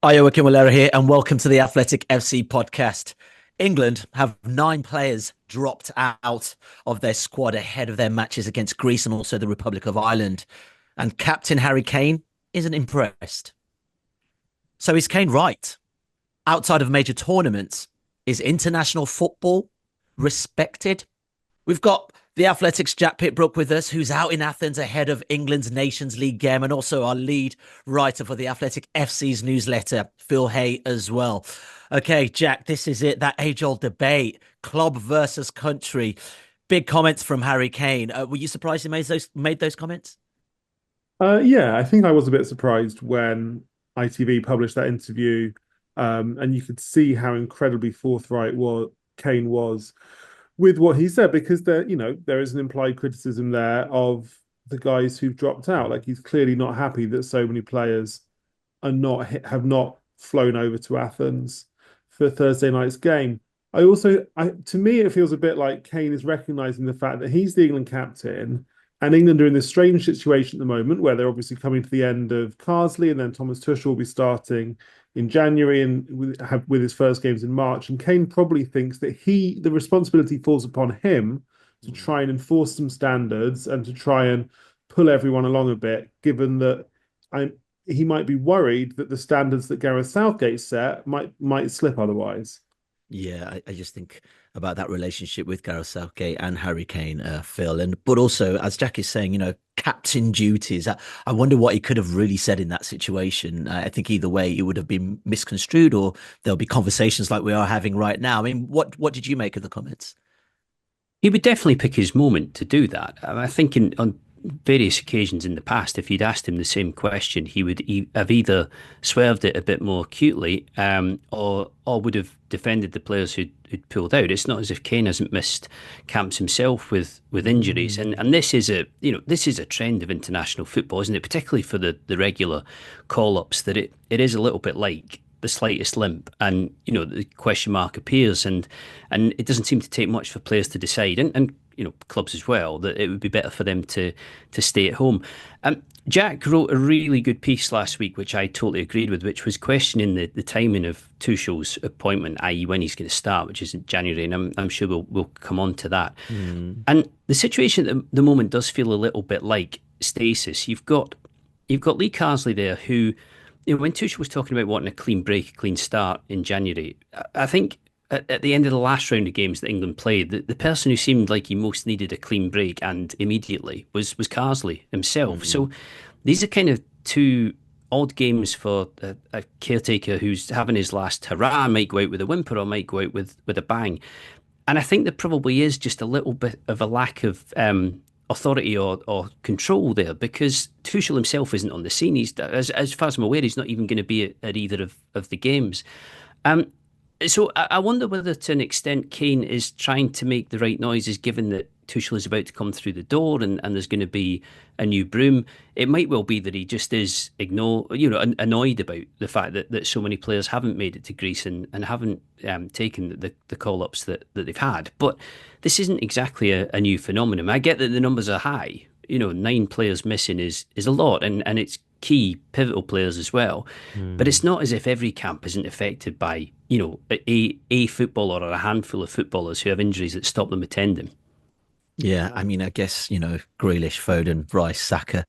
Iowa Kimolera here, and welcome to the Athletic FC podcast. England have 9 players dropped out of their squad ahead of their matches against Greece and also the Republic of Ireland. And captain Harry Kane isn't impressed. So is Kane right? Outside of major tournaments, is international football respected? We've got the Athletics' Jack Pitt-Brooke with us, who's out in Athens ahead of England's Nations League game, and also our lead writer for the Athletic FC's newsletter, Phil Hay, as well. Okay, Jack, this is it, that age-old debate, club versus country. Big comments from Harry Kane. Were you surprised he made those comments? Yeah, I think I was a bit surprised when ITV published that interview, and you could see how incredibly forthright what Kane was with what he said, because there is an implied criticism there of the guys who've dropped out. Like, he's clearly not happy that so many players have not flown over to Athens for Thursday night's game. To me, it feels a bit like Kane is recognizing the fact that he's the England captain. And England are in this strange situation at the moment where they're obviously coming to the end of Carsley, and then Thomas Tuchel will be starting in January and with his first games in March. And Kane probably thinks that the responsibility falls upon him to try and enforce some standards and to try and pull everyone along a bit, given that he might be worried that the standards that Gareth Southgate set might slip otherwise. Yeah, I just think about that relationship with Gareth Southgate and Harry Kane, Phil. But also, as Jack is saying, captain duties. I wonder what he could have really said in that situation. I think either way, it would have been misconstrued, or there'll be conversations like we are having right now. I mean, what did you make of the comments? He would definitely pick his moment to do that. I think on various occasions in the past, if you'd asked him the same question, he would have either swerved it a bit more acutely, or would have defended the players who'd pulled out. It's not as if Kane hasn't missed camps himself with injuries, and this is a trend of international football, isn't it? Particularly for the regular call ups, that it is a little bit like the slightest limp, and the question mark appears, and it doesn't seem to take much for players to decide, and clubs as well, that it would be better for them to stay at home. Jack wrote a really good piece last week, which I totally agreed with, which was questioning the timing of Tuchel's appointment, i.e. when he's going to start, which is in January, and I'm sure we'll come on to that. And the situation at the moment does feel a little bit like stasis. You've got Lee Carsley there, who, when Tuchel was talking about wanting a clean break, a clean start in January, I think at the end of the last round of games that England played, the person who seemed like he most needed a clean break and immediately was Carsley himself. So these are kind of two odd games for a caretaker who's having his last hurrah, might go out with a whimper or might go out with a bang. And I think there probably is just a little bit of a lack of authority or control there, because Tuchel himself isn't on the scene. He's, as far as I'm aware, he's not even going to be at either of the games. So I wonder whether, to an extent, Kane is trying to make the right noises, given that Tuchel is about to come through the door and there's going to be a new broom. It might well be that he just is annoyed about the fact that so many players haven't made it to Greece and haven't taken the call-ups that they've had. But this isn't exactly a new phenomenon. I get that the numbers are high. 9 players missing is a lot, and it's key pivotal players as well. But it's not as if every camp isn't affected by a footballer or a handful of footballers who have injuries that stop them attending. Yeah, I mean, I guess, Grealish, Foden, Rice, Saka,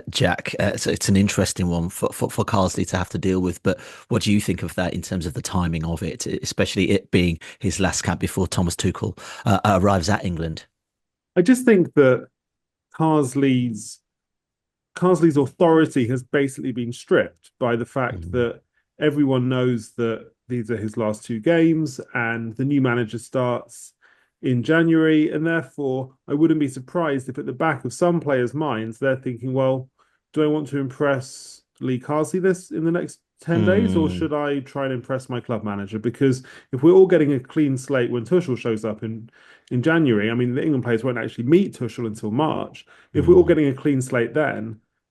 Jack. So it's an interesting one for Carsley to have to deal with. But what do you think of that in terms of the timing of it, especially it being his last camp before Thomas Tuchel arrives at England? I just think that Carsley's authority has basically been stripped by the fact that everyone knows that these are his last 2 games and the new manager starts in January. And therefore, I wouldn't be surprised if at the back of some players' minds, they're thinking, well, do I want to impress Lee Carsley in the next 10 days, or should I try and impress my club manager? Because if we're all getting a clean slate when Tuchel shows up in January, I mean, the England players won't actually meet Tuchel until March. If we're all getting a clean slate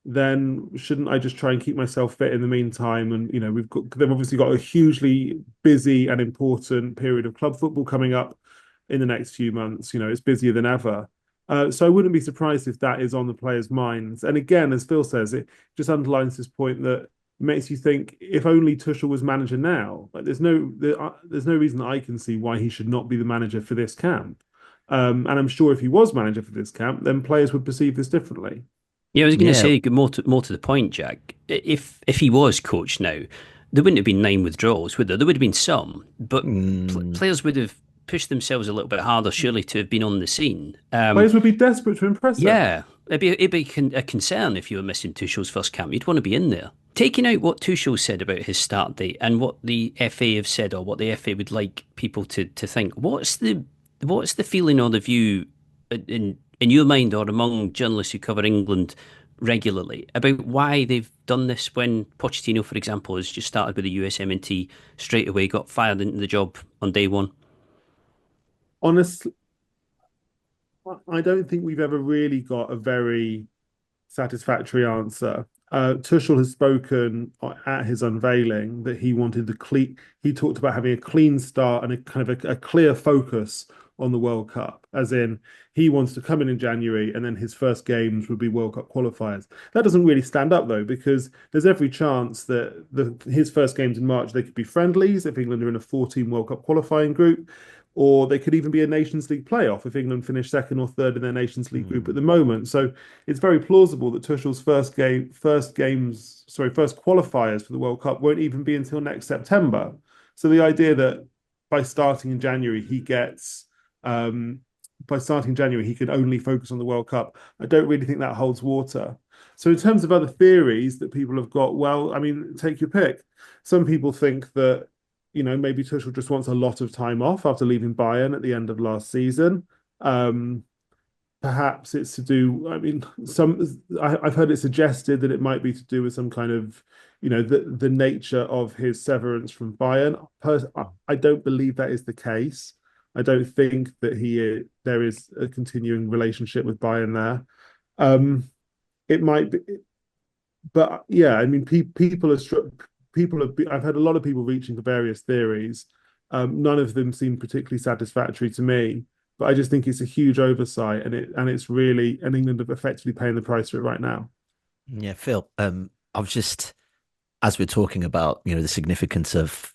then shouldn't I just try and keep myself fit in the meantime? And they've obviously got a hugely busy and important period of club football coming up in the next few months. It's busier than ever. So I wouldn't be surprised if that is on the players' minds. And again, as Phil says, it just underlines this point that it makes you think if only Tuchel was manager now. Like there's no reason that I can see why he should not be the manager for this camp. And I'm sure if he was manager for this camp, then players would perceive this differently. Yeah, I was going to Yeah. say more to the point, Jack. If he was coach now, there wouldn't have been 9 withdrawals, would there? There would have been some, but Mm. players would have pushed themselves a little bit harder, surely, to have been on the scene. Players would be desperate to impress him. Yeah, it'd be a concern if you were missing Tuchel's first camp. You'd want to be in there. Taking out what Tuchel said about his start date and what the FA have said or what the FA would like people to think, what's the feeling or the view in your mind or among journalists who cover England regularly about why they've done this when Pochettino, for example, has just started with the USMNT straight away, got fired into the job on day one? Honestly, I don't think we've ever really got a very satisfactory answer. Tuchel has spoken at his unveiling that he wanted the clean. He talked about having a clean start and a kind of a clear focus on the World Cup, as in he wants to come in January and then his first games would be World Cup qualifiers. That doesn't really stand up though, because there's every chance that his first games in March they could be friendlies if England are in a 14 World Cup qualifying group, or they could even be a Nations League playoff if England finish second or third in their Nations League group at the moment. So it's very plausible that Tuchel's first qualifiers for the World Cup won't even be until next September. So the idea that by starting in January he can only focus on the World Cup, I don't really think that holds water. So in terms of other theories that people have got, well, I mean, take your pick. Some people think that maybe Tuchel just wants a lot of time off after leaving Bayern at the end of last season. Perhaps it's to do. I mean, I've heard it suggested that it might be to do with some kind of, the nature of his severance from Bayern. I don't believe that is the case. I don't think that there is a continuing relationship with Bayern there. It might be, but yeah, I mean, I've had a lot of people reaching for various theories. None of them seem particularly satisfactory to me, but I just think it's a huge oversight, and England are effectively paying the price for it right now. Yeah, Phil. I was just as we're talking about, the significance of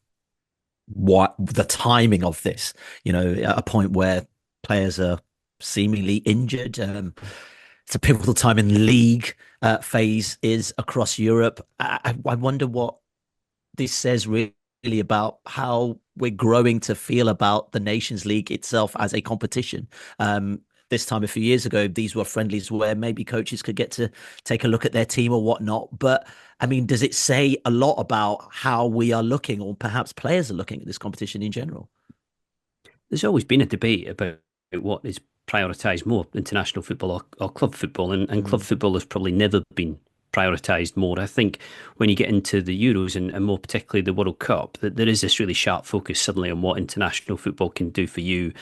what the timing of this, at a point where players are seemingly injured. It's a pivotal time in league phase is across Europe. I wonder what this says really about how we're growing to feel about the Nations League itself as a competition. This time a few years ago, these were friendlies where maybe coaches could get to take a look at their team or whatnot. But I mean, does it say a lot about how we are looking, or perhaps players are looking at this competition in general? There's always been a debate about what is prioritised more, international football or club football, and club football has probably never been prioritised more. I think when you get into the Euros and more particularly the World Cup, that there is this really sharp focus suddenly on what international football can do for you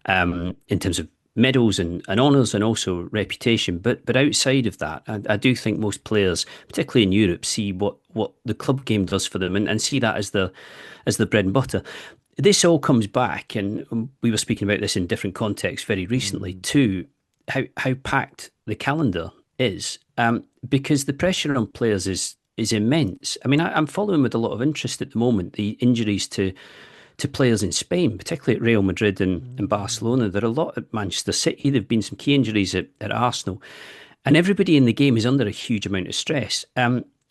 in terms of medals and honours and also reputation. But outside of that, I do think most players, particularly in Europe, see what the club game does for them and see that as the bread and butter. This all comes back, and we were speaking about this in different contexts very recently, to how packed the calendar is, because the pressure on players is immense. I mean, I'm following with a lot of interest at the moment the injuries to players in Spain, particularly at Real Madrid and Barcelona. There are a lot at Manchester City. There have been some key injuries at Arsenal. And everybody in the game is under a huge amount of stress.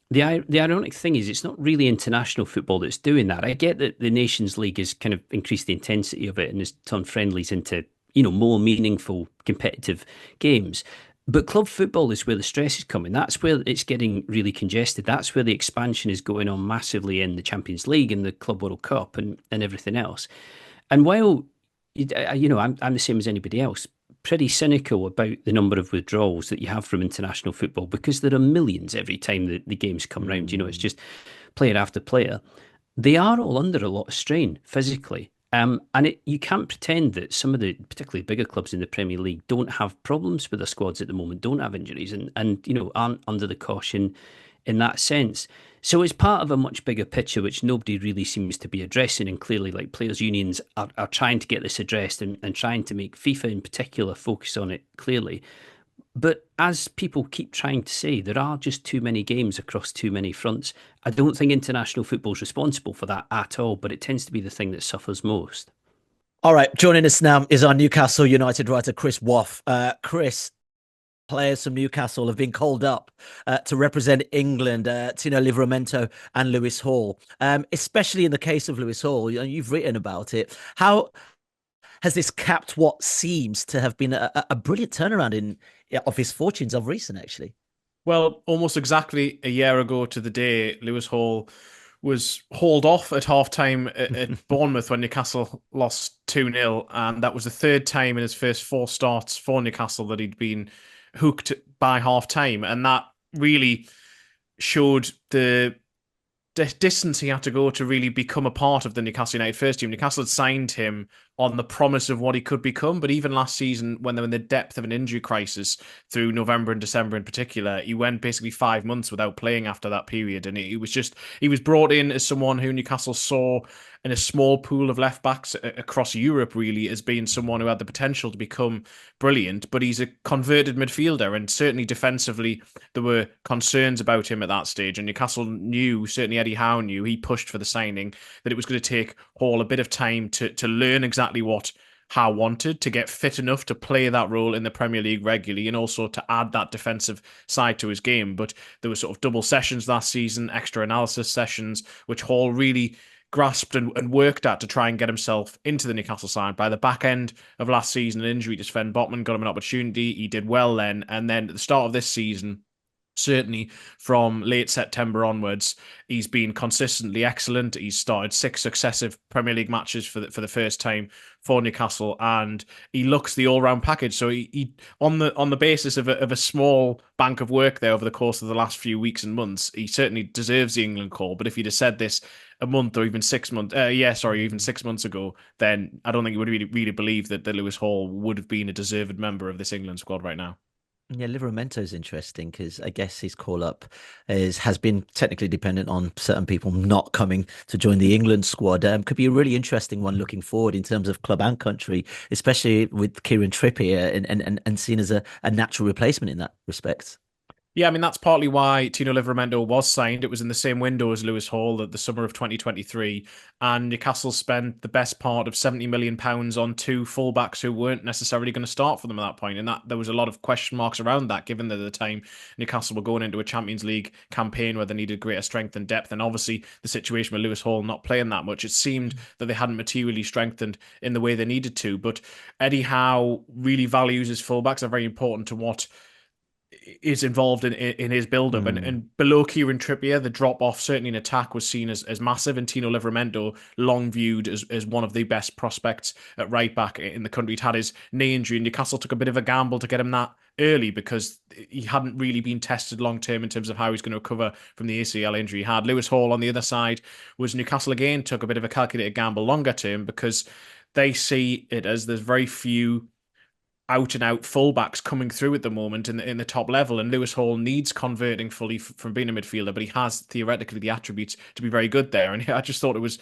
The ironic thing is it's not really international football that's doing that. I get that the Nations League has kind of increased the intensity of it and has turned friendlies into, more meaningful competitive games. But club football is where the stress is coming. That's where it's getting really congested. That's where the expansion is going on massively in the Champions League and the Club World Cup and everything else. And while, I'm the same as anybody else, pretty cynical about the number of withdrawals that you have from international football, because there are millions every time the games come round. It's just player after player. They are all under a lot of strain physically. You can't pretend that some of the particularly bigger clubs in the Premier League don't have problems with their squads at the moment, don't have injuries, and aren't under the caution in that sense. So it's part of a much bigger picture which nobody really seems to be addressing, and clearly, like, players' unions are trying to get this addressed and trying to make FIFA in particular focus on it clearly. But as people keep trying to say, there are just too many games across too many fronts. I don't think international football is responsible for that at all, but it tends to be the thing that suffers most. All right, joining us now is our Newcastle United writer, Chris Waugh. Chris, players from Newcastle have been called up to represent England, Tino Livramento and Lewis Hall. Especially in the case of Lewis Hall, you've written about it. How has this capped what seems to have been a brilliant turnaround of his fortunes of recent, actually? Well, almost exactly a year ago to the day, Lewis Hall was hauled off at half-time at Bournemouth when Newcastle lost 2-0, and that was the third time in his first four starts for Newcastle that he'd been hooked by half-time, and that really showed the distance he had to go to really become a part of the Newcastle United first team. Newcastle had signed him on the promise of what he could become, but even last season, when they were in the depth of an injury crisis through November and December in particular, he went basically 5 months without playing after that period, and he was brought in as someone who Newcastle saw in a small pool of left backs across Europe, really, as being someone who had the potential to become brilliant. But he's a converted midfielder, and certainly defensively there were concerns about him at that stage, and Newcastle knew, certainly Eddie Howe knew, he pushed for the signing, that it was going to take Hall a bit of time to learn exactly what Howe wanted, to get fit enough to play that role in the Premier League regularly, and also to add that defensive side to his game. But there were sort of double sessions last season, extra analysis sessions, which Hall really grasped and worked at to try and get himself into the Newcastle side. By the back end of last season, an injury to Sven Botman got him an opportunity. He did well then, and then at the start of this season, certainly from late September onwards, he's been consistently excellent. He's started 6 successive Premier League matches for the first time for Newcastle, and he looks the all-round package. So he on the basis of a small bank of work there over the course of the last few weeks and months, he certainly deserves the England call. But if you'd have said this a month or even 6 months, even 6 months ago, then I don't think you would really believe that Lewis Hall would have been a deserved member of this England squad right now. Yeah, Livramento is interesting because I guess his call up has been technically dependent on certain people not coming to join the England squad. Could be a really interesting one looking forward in terms of club and country, especially with Kieran Trippier and seen as a natural replacement in that respect. Yeah, I mean, that's partly why Tino Livramento was signed. It was in the same window as Lewis Hall at the summer of 2023. And Newcastle spent the best part of £70 million on 2 fullbacks who weren't necessarily going to start for them at that point. And that there was a lot of question marks around that, given that at the time Newcastle were going into a Champions League campaign where they needed greater strength and depth. And obviously the situation with Lewis Hall not playing that much, it seemed that they hadn't materially strengthened in the way they needed to. But Eddie Howe really values his fullbacks. They're very important to what is involved in his build-up. And below Kieran Trippier, the drop-off, certainly in attack, was seen as massive, and Tino Livramento long viewed as one of the best prospects at right-back in the country. He'd had his knee injury, and Newcastle took a bit of a gamble to get him that early because he hadn't really been tested long-term in terms of how he's going to recover from the ACL injury he had. Lewis Hall, on the other side, was Newcastle again, took a bit of a calculated gamble longer-term because they see it as there's very few out and out fullbacks coming through at the moment in the top level, and Lewis Hall needs converting fully from being a midfielder, but he has theoretically the attributes to be very good there. And I just thought it was,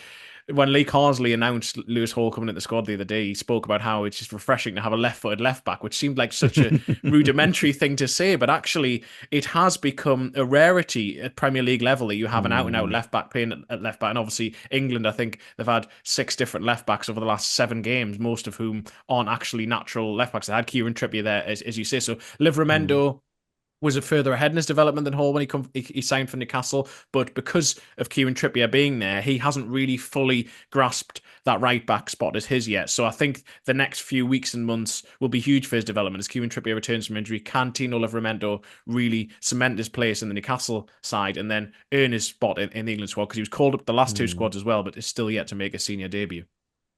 when Lee Carsley announced Lewis Hall coming into the squad the other day, he spoke about how it's just refreshing to have a left-footed left-back, which seemed like such a rudimentary thing to say, but actually it has become a rarity at Premier League level that you have an out-and-out left-back playing at left-back. And obviously England, I think they've had 6 different left-backs over the last 7 games, most of whom aren't actually natural left-backs. They had Kieran Trippier there, as you say. So Livramento was it further ahead in his development than Hall when he signed for Newcastle, but because of Kieran Trippier being there, he hasn't really fully grasped that right back spot as his yet. So I think the next few weeks and months will be huge for his development as Kieran Trippier returns from injury. Can Tino Livramento really cement his place in the Newcastle side and then earn his spot in the England squad? Because he was called up the last 2 squads as well, but is still yet to make a senior debut.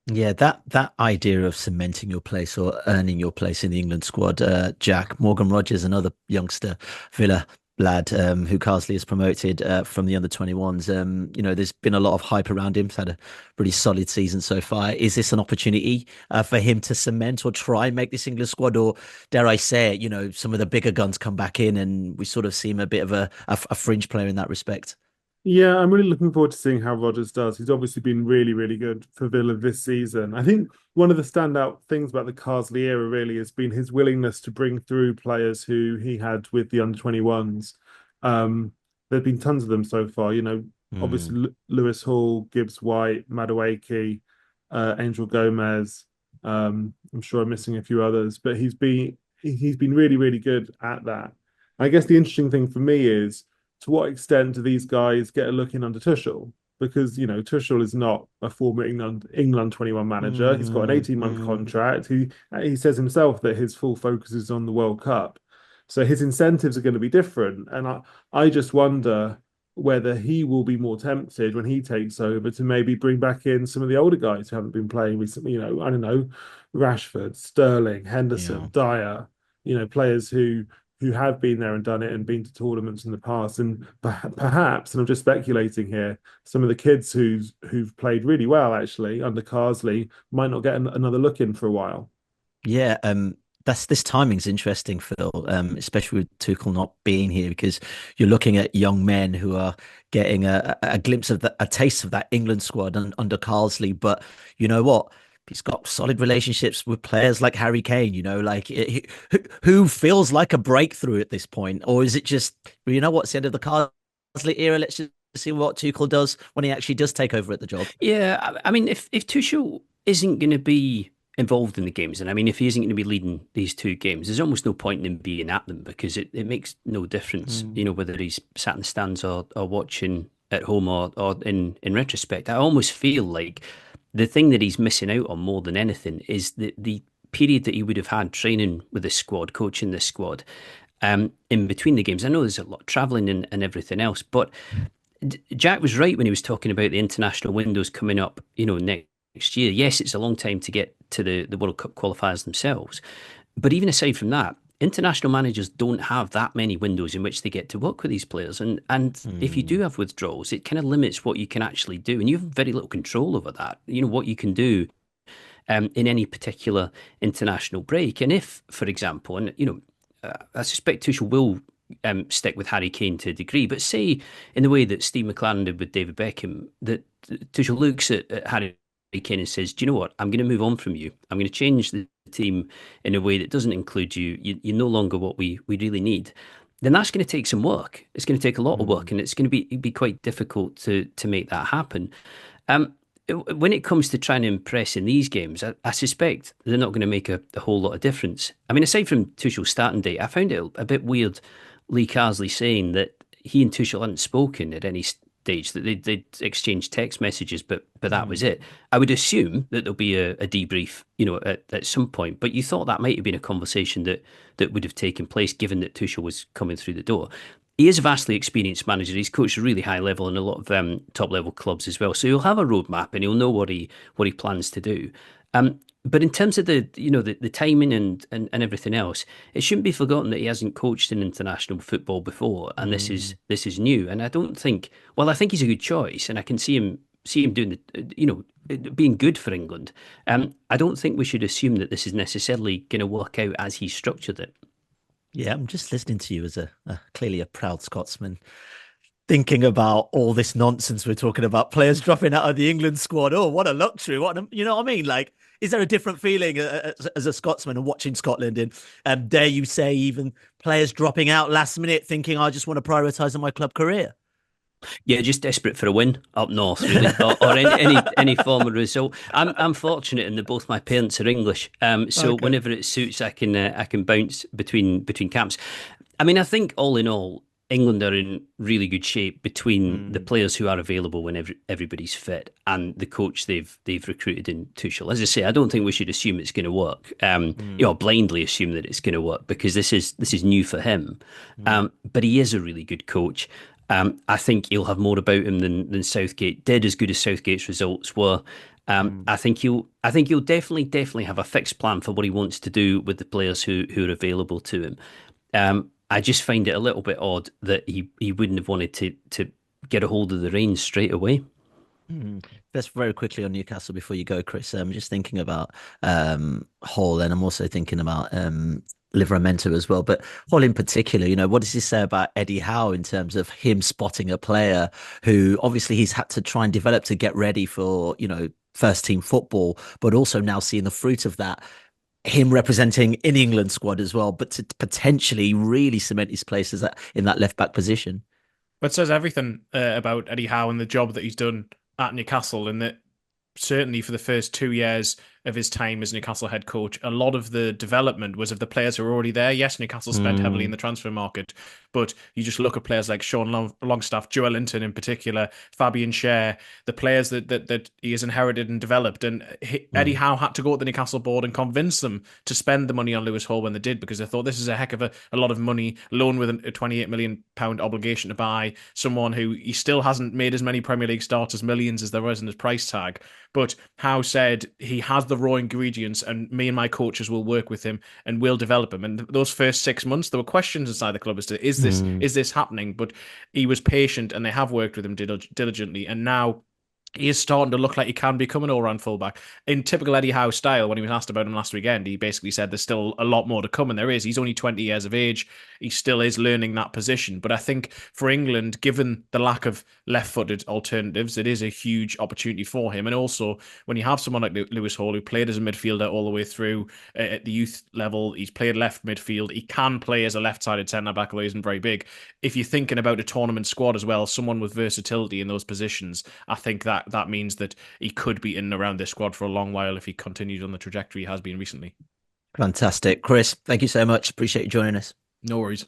Yeah, that idea of cementing your place or earning your place in the England squad, Jack, Morgan Rogers, another youngster Villa lad who Carsley has promoted from the under-21s. There's been a lot of hype around him. He's had a pretty solid season so far. Is this an opportunity for him to cement or try and make this England squad? Or dare I say it, some of the bigger guns come back in and we sort of see him a bit of a fringe player in that respect? Yeah, I'm really looking forward to seeing how Rodgers does. He's obviously been really, really good for Villa this season. I think one of the standout things about the Carsley era really has been his willingness to bring through players who he had with the under 21s. There've been tons of them so far. Mm. Obviously Lewis Hall, Gibbs White, Madueke, Angel Gomez. I'm sure I'm missing a few others, but he's been really, really good at that. I guess the interesting thing for me is to what extent do these guys get a look in under Tuchel? Because Tuchel is not a former England 21 manager. He's got an Mm, 18-month mm. contract. He says himself that his full focus is on the World Cup. So his incentives are going to be different. And I just wonder whether he will be more tempted when he takes over to maybe bring back in some of the older guys who haven't been playing recently. I don't know, Rashford, Sterling, Yeah. Henderson, Dyer, players who have been there and done it and been to tournaments in the past. And perhaps, and I'm just speculating here, some of the kids who've played really well actually under Carsley might not get another look in for a while. Yeah, this timing's interesting, Phil, especially with Tuchel not being here, because you're looking at young men who are getting a glimpse of a taste of that England squad under Carsley. But you know what? He's got solid relationships with players like Harry Kane, like who feels like a breakthrough at this point, or is it just, well, you know what, it's the end of the Carsley era. Let's just see what Tuchel does when he actually does take over at the job. Yeah, I mean, if Tuchel isn't going to be involved in the games, and I mean, if he isn't going to be leading these two games, there's almost no point in him being at them because it makes no difference, Mm. whether he's sat in the stands or watching at home or in retrospect. I almost feel like the thing that he's missing out on more than anything is the period that he would have had training with the squad, coaching the squad, in between the games. I know there's a lot of travelling and everything else, but Jack was right when he was talking about the international windows coming up, next year. Yes, it's a long time to get to the World Cup qualifiers themselves. But even aside from that, international managers don't have that many windows in which they get to work with these players. And if you do Mm. have withdrawals, it kind of limits what you can actually do. And you have very little control over that. What you can do in any particular international break. And if, for example, I suspect Tuchel will stick with Harry Kane to a degree, but say in the way that Steve McLaren did with David Beckham, that Tuchel looks at Harry Kane and says, "Do you know what? I'm going to move on from you. I'm going to change the team in a way that doesn't include you. You're no longer what we really need." Then that's going to take some work. It's going to take a lot of work, Mm. and it's going to be quite difficult to make that happen. Um, when it comes to trying to impress in these games, I suspect they're not going to make a whole lot of difference. I mean, aside from Tuchel's starting date, I found it a bit weird, Lee Carsley saying that he and Tuchel hadn't spoken at any stage, that they'd exchanged text messages, but that was Mm. it. I would assume that there'll be a debrief, at some point, but you thought that might have been a conversation that would have taken place given that Tuchel was coming through the door. He is a vastly experienced manager. He's coached a really high level in a lot of top level clubs as well. So he'll have a roadmap and he'll know what he plans to do. But in terms of the timing and everything else, it shouldn't be forgotten that he hasn't coached in international football before, and this is Mm. this is new. And I don't think, well, I think he's a good choice, and I can see him doing being good for England. I don't think we should assume that this is necessarily going to work out as he structured it. Yeah, I'm just listening to you as clearly a proud Scotsman, thinking about all this nonsense we're talking about, players dropping out of the England squad. Oh, what a luxury! You know what I mean? Like, is there a different feeling as a Scotsman and watching Scotland? And dare you say, even players dropping out last minute, thinking I just want to prioritise on my club career? Yeah, just desperate for a win up north, really, or any form of result. I'm fortunate in that both my parents are English, so Okay. whenever it suits, I can bounce between camps. I mean, I think all in all, England are in really good shape between the Mm. players who are available when everybody's fit and the coach they've recruited in Tuchel. As I say, I don't think we should assume it's going to work. Mm. Blindly assume that it's going to work because this is new for him. Mm. But he is a really good coach. I think he'll have more about him than Southgate did, as good as Southgate's results were. Mm. I think he'll definitely have a fixed plan for what he wants to do with the players who are available to him. I just find it a little bit odd that he wouldn't have wanted to get a hold of the reins straight away. Mm. Just very quickly on Newcastle before you go, Chris. I'm just thinking about Hall, and I'm also thinking about Livramento as well. But Hall in particular, what does he say about Eddie Howe in terms of him spotting a player who obviously he's had to try and develop to get ready for, first team football, but also now seeing the fruit of that, him representing in the England squad as well, but to potentially really cement his place in that left back position. But it says everything about Eddie Howe and the job that he's done at Newcastle, and that certainly for the first 2 years of his time as Newcastle head coach, a lot of the development was of the players who were already there. Yes, Newcastle spent heavily in the transfer market, but you just look at players like Sean Longstaff, Joe Linton in particular, Fabian Schär, the players that he has inherited and developed. And Eddie Howe had to go to the Newcastle board and convince them to spend the money on Lewis Hall when they did, because they thought this is a heck of a lot of money, loan with a £28 million obligation to buy someone who he still hasn't made as many Premier League starts as millions as there was in his price tag. But Howe said he has the raw ingredients, and me and my coaches will work with him and will develop him. And those first 6 months, there were questions inside the club as to is this happening? But he was patient, and they have worked with him diligently. And now he is starting to look like he can become an all-round fullback. In typical Eddie Howe style, when he was asked about him last weekend, he basically said there's still a lot more to come, and there is. He's only 20 years of age. He still is learning that position. But I think for England, given the lack of left-footed alternatives, it is a huge opportunity for him. And also, when you have someone like Lewis Hall, who played as a midfielder all the way through at the youth level, he's played left midfield. He can play as a left-sided centre-back, although he isn't very big. If you're thinking about a tournament squad as well, someone with versatility in those positions, I think that means that he could be in and around this squad for a long while if he continues on the trajectory he has been recently. Fantastic. Chris, thank you so much. Appreciate you joining us. No worries.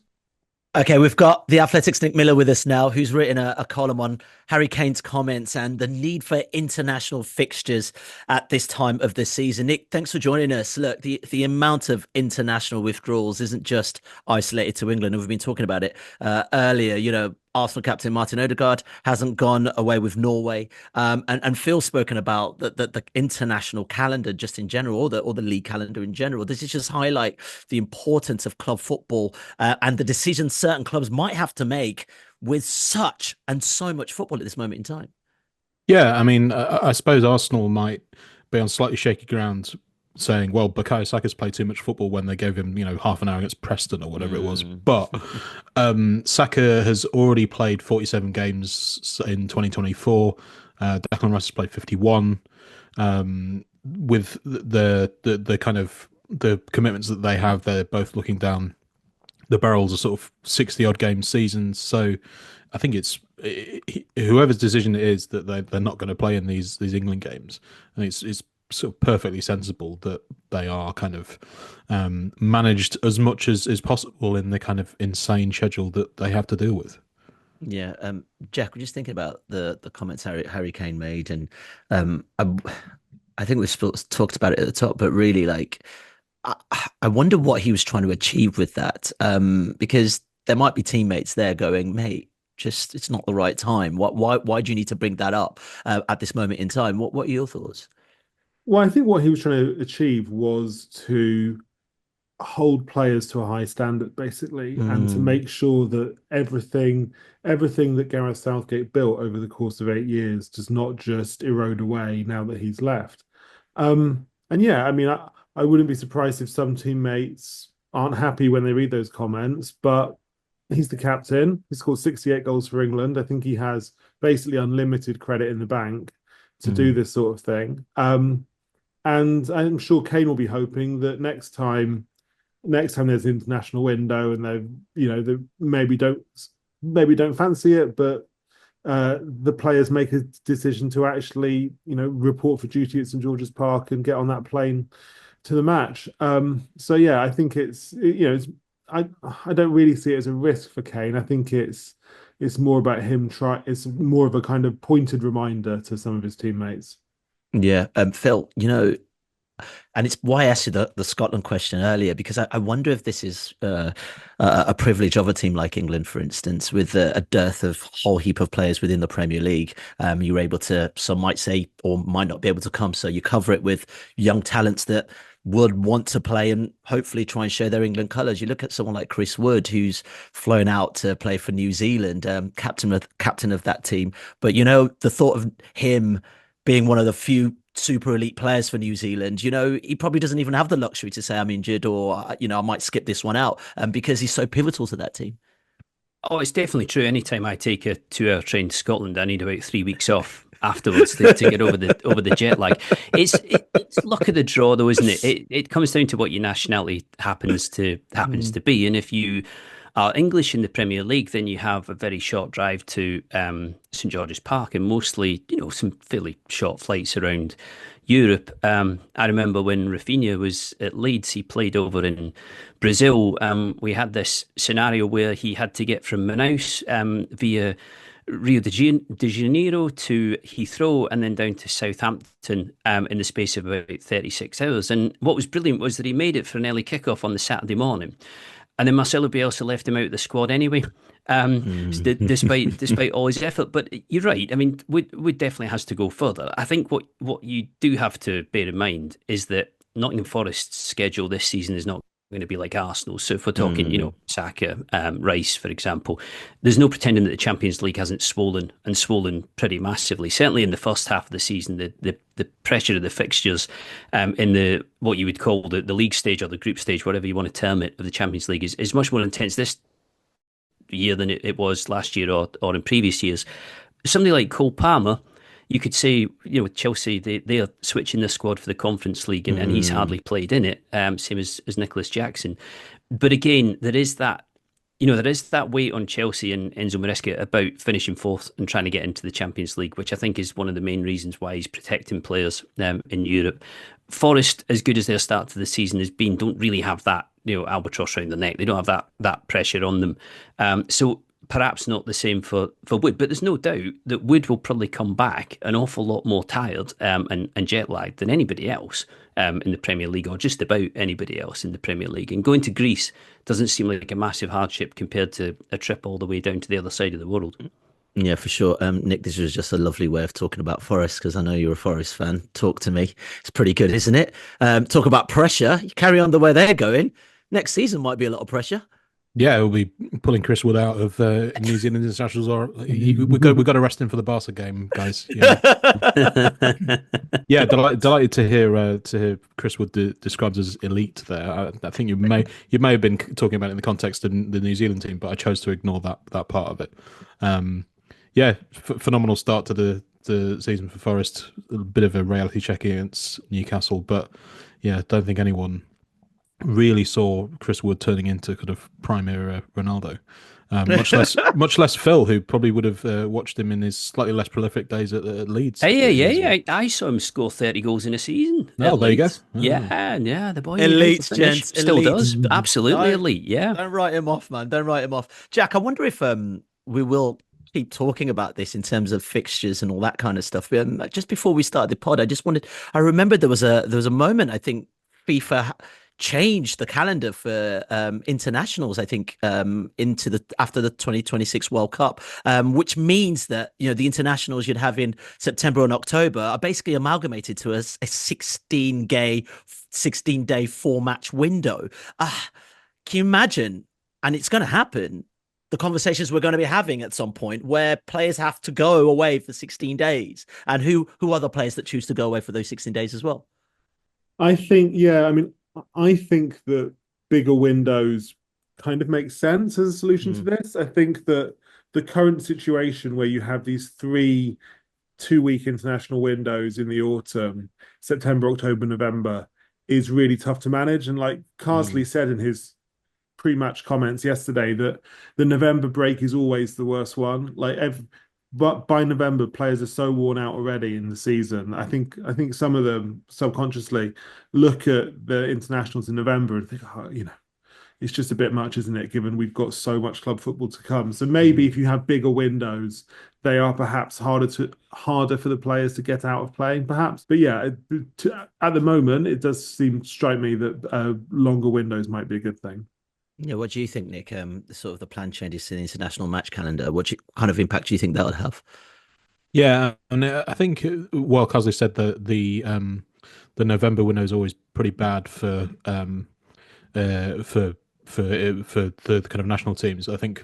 Okay, we've got the Athletic's Nick Miller with us now, who's written a column on Harry Kane's comments and the need for international fixtures at this time of the season. Nick, thanks for joining us. Look, the amount of international withdrawals isn't just isolated to England, and we've been talking about it earlier. Arsenal captain Martin Odegaard hasn't gone away with Norway, and Phil's spoken about the international calendar just in general, or the league calendar in general. This is just highlight the importance of club football and the decisions certain clubs might have to make with such and so much football at this moment in time. Yeah, I mean, I suppose Arsenal might be on slightly shaky ground saying, well, Bukayo Saka's played too much football when they gave him, half an hour against Preston or whatever it was. But Saka has already played 47 games in 2024. Declan Rice has played 51. With the kind of the commitments that they have, they're both looking down the barrels of sort of 60-odd game seasons. So I think it's whoever's decision it is that they're not going to play in these England games. And it's sort of perfectly sensible that they are kind of managed as much as is possible in the kind of insane schedule that they have to deal with. Yeah, Jack, we're just thinking about the comments Harry Kane made, and I think we've talked about it at the top, but really, like, I wonder what he was trying to achieve with that, because there might be teammates there going, mate, just it's not the right time. Why do you need to bring that up at this moment in time? What are your thoughts? Well, I think what he was trying to achieve was to hold players to a high standard, basically, and to make sure that everything that Gareth Southgate built over the course of 8 years does not just erode away now that he's left. And yeah, I mean, I wouldn't be surprised if some teammates aren't happy when they read those comments, but he's the captain. He scored 68 goals for England. I think he has basically unlimited credit in the bank to do this sort of thing. And I'm sure Kane will be hoping that next time there's an international window and they maybe don't fancy it, but the players make a decision to actually report for duty at St George's Park and get on that plane to the match. So yeah, I think I don't really see it as a risk for Kane. I think it's more about him it's more of a kind of pointed reminder to some of his teammates. Yeah, Phil, and it's why I asked you the Scotland question earlier, because I wonder if this is a privilege of a team like England, for instance, with a dearth of whole heap of players within the Premier League. You're able to, some might say, or might not be able to come, so you cover it with young talents that would want to play and hopefully try and show their England colours. You look at someone like Chris Wood, who's flown out to play for New Zealand, captain of that team. But the thought of him being one of the few super elite players for New Zealand, he probably doesn't even have the luxury to say I'm injured or, I might skip this one out because he's so pivotal to that team. Oh, it's definitely true. Anytime I take a 2-hour train to Scotland, I need about 3 weeks off afterwards to get over the jet lag. It's luck of the draw, though, isn't it? It comes down to what your nationality happens to be, and if you are English in the Premier League, then you have a very short drive to St George's Park, and mostly, some fairly short flights around Europe. I remember when Rafinha was at Leeds, he played over in Brazil. We had this scenario where he had to get from Manaus via Rio de Janeiro to Heathrow and then down to Southampton in the space of about 36 hours. And what was brilliant was that he made it for an early kickoff on the Saturday morning. And then Marcelo Bielsa left him out of the squad anyway, despite all his effort. But you're right. I mean, Wood definitely has to go further. I think what you do have to bear in mind is that Nottingham Forest's schedule this season is not going to be like Arsenal. So if we're talking, Saka, Rice, for example, there's no pretending that the Champions League hasn't swollen pretty massively. Certainly in the first half of the season, the pressure of the fixtures in the what you would call the league stage or the group stage, whatever you want to term it, of the Champions League is much more intense this year than it was last year or in previous years. Somebody like Cole Palmer, you could say, with Chelsea, they are switching the squad for the Conference League, and he's hardly played in it, same as Nicholas Jackson. But again, there is that weight on Chelsea and Enzo Maresca about finishing fourth and trying to get into the Champions League, which I think is one of the main reasons why he's protecting players in Europe. Forest, as good as their start to the season has been, don't really have that albatross around the neck. They don't have that pressure on them. So perhaps not the same for Wood, but there's no doubt that Wood will probably come back an awful lot more tired and jet lagged than anybody else in the Premier League, or just about anybody else in the Premier League. And going to Greece doesn't seem like a massive hardship compared to a trip all the way down to the other side of the world. Yeah, for sure. Nick, this was just a lovely way of talking about Forest because I know you're a Forest fan. Talk to me. It's pretty good, isn't it? Talk about pressure. You carry on the way they're going. Next season might be a lot of pressure. Yeah, we'll be pulling Chris Wood out of New Zealand internationals, or we've got to rest him for the Barca game, guys. Yeah, delighted to hear Chris Wood described as elite there. I think you may have been talking about it in the context of the New Zealand team, but I chose to ignore that part of it. Phenomenal start to the season for Forest. A bit of a reality check against Newcastle, but yeah, don't think anyone really saw Chris Wood turning into kind of prime era Ronaldo. Much less Phil, who probably would have watched him in his slightly less prolific days at Leeds. Yeah. I saw him score 30 goals in a season. Oh, there you go. Yeah, the boy. Elite, gents. Still elite. does. Absolutely elite, yeah. Don't write him off, man. Don't write him off. Jack, I wonder if we will keep talking about this in terms of fixtures and all that kind of stuff. Just before we started the pod, I remember there was a moment, I think FIFA changed the calendar for internationals, I think, after the 2026 World Cup, which means that the internationals you'd have in September and October are basically amalgamated to a 16-day 4-match window. Can you imagine? And it's going to happen. The conversations we're going to be having at some point where players have to go away for 16 days, and who are the players that choose to go away for those 16 days as well? I think that bigger windows kind of make sense as a solution to this. I think that the current situation where you have these 3 2-week international windows in the autumn, September, October, November, is really tough to manage. And like Carsley said in his pre-match comments yesterday, that the November break is always the worst one. But by November, players are so worn out already in the season. I think some of them subconsciously look at the internationals in November and think, it's just a bit much, isn't it? Given we've got so much club football to come. So maybe if you have bigger windows, they are perhaps harder for the players to get out of playing, perhaps. But yeah, at the moment, it does strike me that longer windows might be a good thing. Yeah, what do you think, Nick? Sort of the plan changes to the international match calendar. What kind of impact do you think that would have? Yeah, and I think, well, Carsley said that the November window is always pretty bad for the kind of national teams. I think,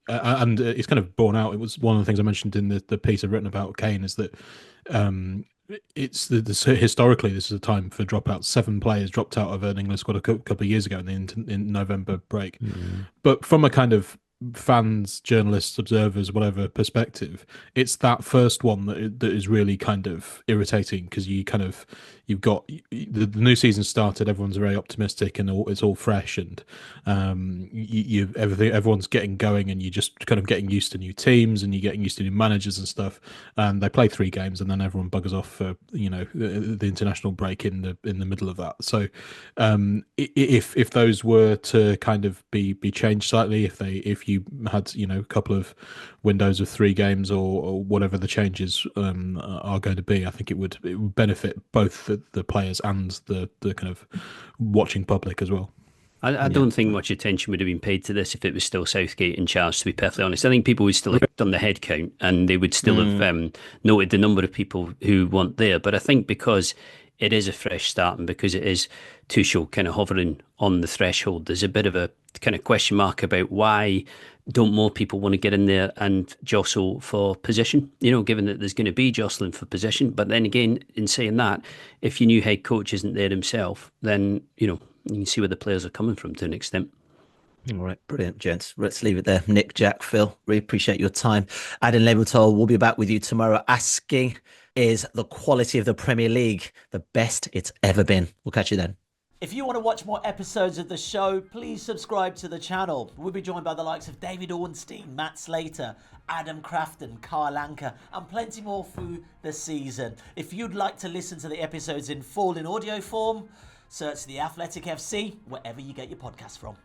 and it's kind of borne out. It was one of the things I mentioned in the piece I've written about Kane, is that it's historically this is a time for dropouts. 7 players dropped out of an England squad a couple of years ago in November break. But from a kind of fans, journalists, observers, whatever perspective, it's that first one that is really kind of irritating, because you've got the new season started, everyone's very optimistic and it's all fresh, and everyone's getting going, and you're just kind of getting used to new teams and you're getting used to new managers and stuff. And they play 3 games and then everyone buggers off for the international break in the middle of that. So if those were to kind of be changed slightly, if you had a couple of windows of 3 games or whatever the changes are going to be, I think it would benefit both the players and the kind of watching public as well. I don't think much attention would have been paid to this if it was still Southgate in charge, to be perfectly honest. I think people would still have done the head count and they would still have noted the number of people who weren't there. But I think because it is a fresh start and because it is Tuchel kind of hovering on the threshold, there's a bit of a kind of question mark about why don't more people want to get in there and jostle for position, given that there's going to be jostling for position. But then again, in saying that, if your new head coach isn't there himself, then, you can see where the players are coming from to an extent. All right, brilliant, gents. Let's leave it there. Nick, Jack, Phil, really appreciate your time. Adam Labeltol, we'll be back with you tomorrow asking, is the quality of the Premier League the best it's ever been? We'll catch you then. If you want to watch more episodes of the show, please subscribe to the channel. We'll be joined by the likes of David Ornstein, Matt Slater, Adam Crafton, Carl Anker, and plenty more through the season. If you'd like to listen to the episodes in full in audio form, search The Athletic FC wherever you get your podcasts from.